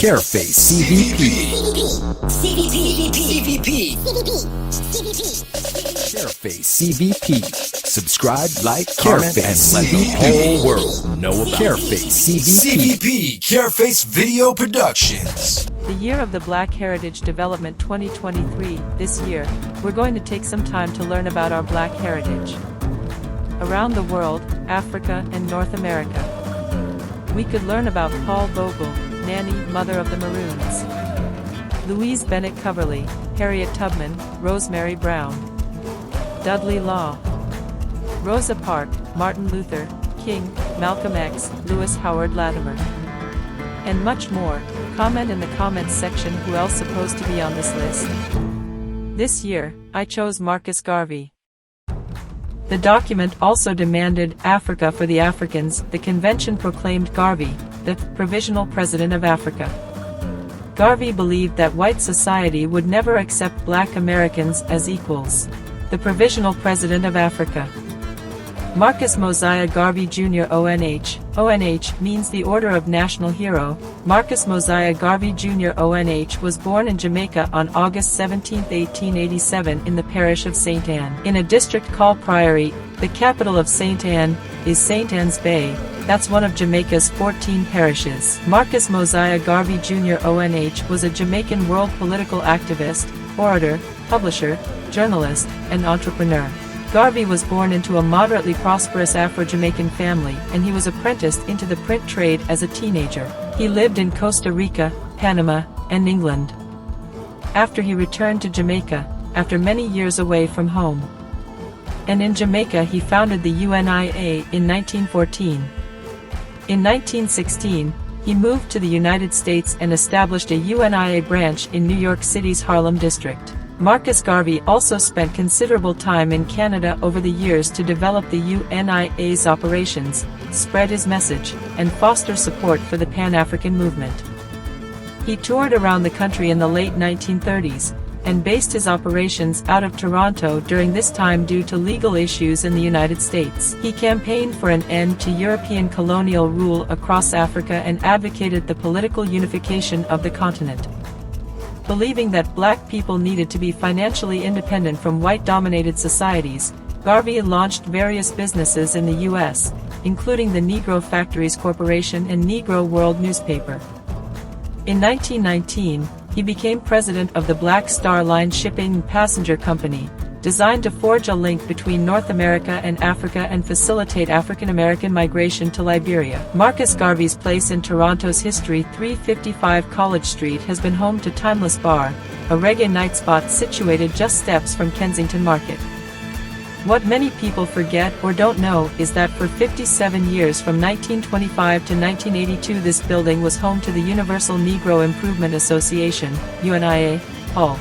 Careface CVP. Careface CVP. Subscribe, like, comment, and let the whole world know about Careface CVP. Careface Video Productions. The Year of the Black Heritage Development 2023. This year, we're going to take some time to learn about our Black heritage. Around the world, Africa and North America. We could learn about Paul Bogle, Nanny, Mother of the Maroons. Louise Bennett Coverley, Harriet Tubman, Rosemary Brown. Dudley Law. Rosa Parks, Martin Luther King, Malcolm X, Lewis Howard Latimer. And much more. Comment in the comments section who else supposed to be on this list. This year, I chose Marcus Garvey. The document also demanded Africa for the Africans. The convention proclaimed Garvey the Provincial President of Africa. Garvey believed that white society would never accept black Americans as equals. The Provincial President of Africa. Marcus Mosiah Garvey Jr. ONH. ONH means the Order of National Hero. Marcus Mosiah Garvey Jr. ONH was born in Jamaica on August 17, 1887 in the parish of St. Anne. In a district called Priory, the capital of St. Anne is St. Anne's Bay. That's one of Jamaica's 14 parishes. Marcus Mosiah Garvey Jr. ONH was a Jamaican world political activist, orator, publisher, journalist, and entrepreneur. Garvey was born into a moderately prosperous Afro-Jamaican family, and he was apprenticed into the print trade as a teenager. He lived in Costa Rica, Panama, and England. After he returned to Jamaica, after many years away from home. And in Jamaica he founded the UNIA in 1914. In 1916, he moved to the United States and established a UNIA branch in New York City's Harlem district. Marcus Garvey also spent considerable time in Canada over the years to develop the UNIA's operations, spread his message, and foster support for the Pan-African movement. He toured around the country in the late 1930s, and based his operations out of Toronto during this time due to legal issues in the United States. He campaigned for an end to European colonial rule across Africa and advocated the political unification of the continent. Believing that black people needed to be financially independent from white-dominated societies, Garvey launched various businesses in the U.S., including the Negro Factories Corporation and Negro World newspaper. In 1919, he became president of the Black Star Line Shipping and Passenger Company, designed to forge a link between North America and Africa and facilitate African American migration to Liberia. Marcus Garvey's place in Toronto's history. 355 College Street has been home to Timeless Bar, a reggae night spot situated just steps from Kensington Market. What many people forget or don't know is that for 57 years from 1925 to 1982 this building was home to the Universal Negro Improvement Association, UNIA, Hall.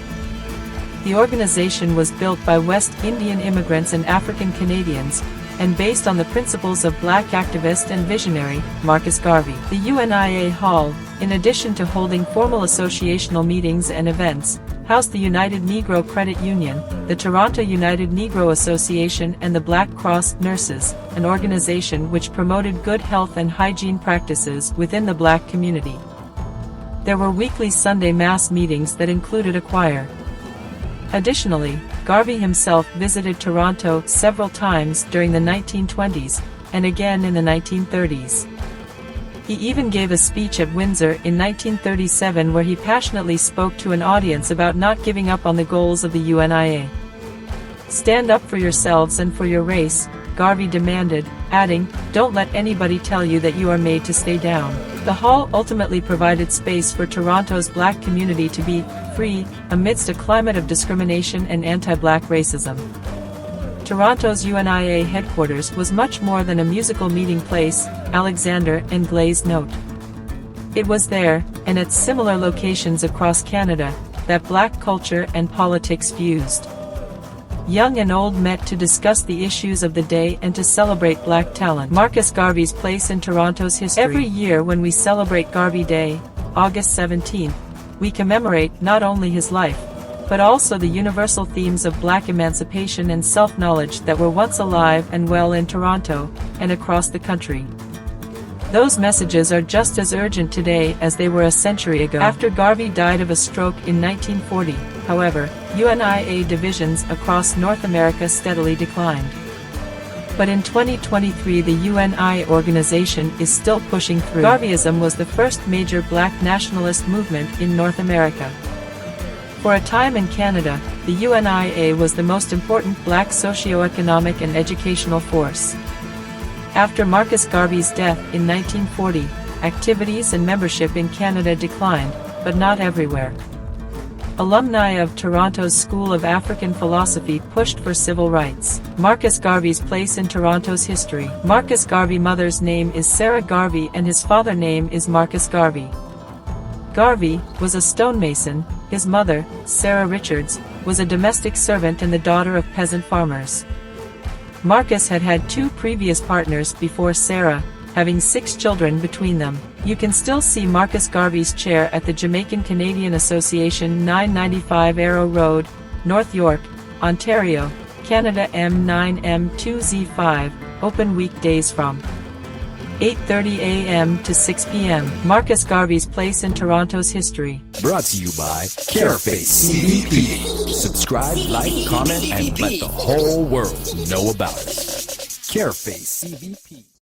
The organization was built by West Indian immigrants and African Canadians, and based on the principles of black activist and visionary, Marcus Garvey. The UNIA Hall, in addition to holding formal associational meetings and events, housed the United Negro Credit Union, the Toronto United Negro Association and the Black Cross Nurses, an organization which promoted good health and hygiene practices within the black community. There were weekly Sunday Mass meetings that included a choir. Additionally, Garvey himself visited Toronto several times during the 1920s, and again in the 1930s. He even gave a speech at Windsor in 1937 where he passionately spoke to an audience about not giving up on the goals of the UNIA. "Stand up for yourselves and for your race," Garvey demanded, adding, "Don't let anybody tell you that you are made to stay down." The hall ultimately provided space for Toronto's black community to be free, amidst a climate of discrimination and anti-black racism. Toronto's UNIA headquarters was much more than a musical meeting place, Alexander and Glaze note. It was there, and at similar locations across Canada, that black culture and politics fused. Young and old met to discuss the issues of the day and to celebrate black talent. Marcus Garvey's place in Toronto's history. Every year when we celebrate Garvey Day, August 17th, we commemorate not only his life, but also the universal themes of black emancipation and self-knowledge that were once alive and well in Toronto, and across the country. Those messages are just as urgent today as they were a century ago. After Garvey died of a stroke in 1940, however, UNIA divisions across North America steadily declined. But in 2023 the UNI organization is still pushing through. Garveyism was the first major black nationalist movement in North America. For a time in Canada, the UNIA was the most important black socio-economic and educational force. After Marcus Garvey's death in 1940, activities and membership in Canada declined, but not everywhere. Alumni of Toronto's School of African Philosophy pushed for civil rights. Marcus Garvey's place in Toronto's history. Marcus Garvey's mother's name is Sarah Garvey and his father's name is Marcus Garvey. Garvey was a stonemason. His mother, Sarah Richards, was a domestic servant and the daughter of peasant farmers. Marcus had had 2 previous partners before Sarah, having 6 children between them. You can still see Marcus Garvey's chair at the Jamaican Canadian Association 995 Arrow Road, North York, Ontario, Canada M9M2Z5, open weekdays from 8:30 a.m. to 6 p.m. Marcus Garvey's place in Toronto's history. Brought to you by Careface CBP. Subscribe, like, comment, and let the whole world know about us. Careface CBP.